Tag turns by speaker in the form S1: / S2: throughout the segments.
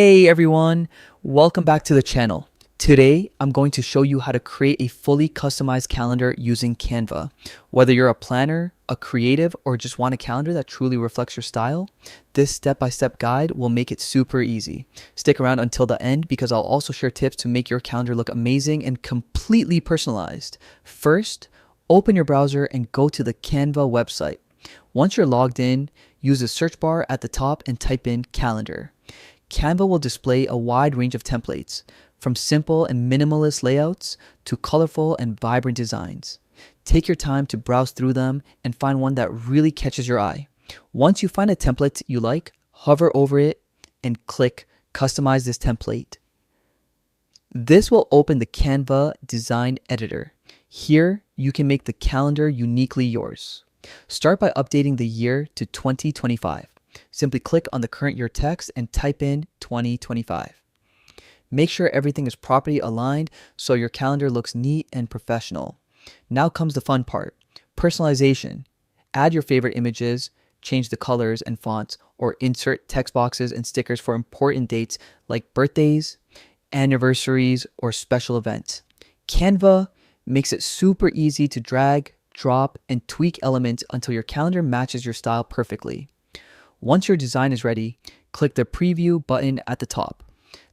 S1: Hey everyone, welcome back to the channel. Today, I'm going to show you how to create a fully customized calendar using Canva. Whether you're a planner, a creative, or just want a calendar that truly reflects your style, this step-by-step guide will make it super easy. Stick around until the end because I'll also share tips to make your calendar look amazing and completely personalized. First, open your browser and go to the Canva website. Once you're logged in, use the search bar at the top and type in calendar. Canva will display a wide range of templates, from simple and minimalist layouts to colorful and vibrant designs. Take your time to browse through them and find one that really catches your eye. Once you find a template you like, hover over it and click Customize this template. This will open the Canva design editor. Here, you can make the calendar uniquely yours. Start by updating the year to 2025. Simply click on the current year text and type in 2025. Make sure everything is properly aligned so your calendar looks neat and professional. Now comes the fun part, personalization. Add your favorite images, change the colors and fonts, or insert text boxes and stickers for important dates like birthdays, anniversaries, or special events. Canva makes it super easy to drag, drop, and tweak elements until your calendar matches your style perfectly. Once your design is ready, click the preview button at the top.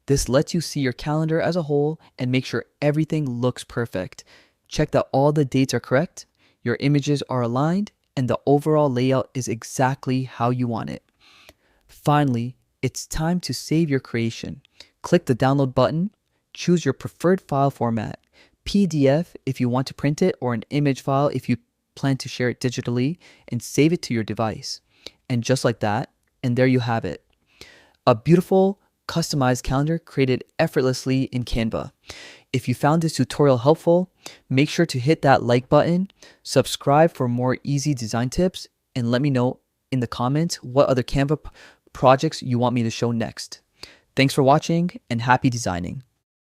S1: This lets you see your calendar as a whole and make sure everything looks perfect. Check that all the dates are correct, your images are aligned, and the overall layout is exactly how you want it. Finally, it's time to save your creation. Click the download button, choose your preferred file format, PDF if you want to print it, or an image file if you plan to share it digitally, and save it to your device. And just like that, and there you have it. A beautiful, customized calendar created effortlessly in Canva. If you found this tutorial helpful, make sure to hit that like button, subscribe for more easy design tips, and let me know in the comments what other Canva projects you want me to show next. Thanks for watching and happy designing.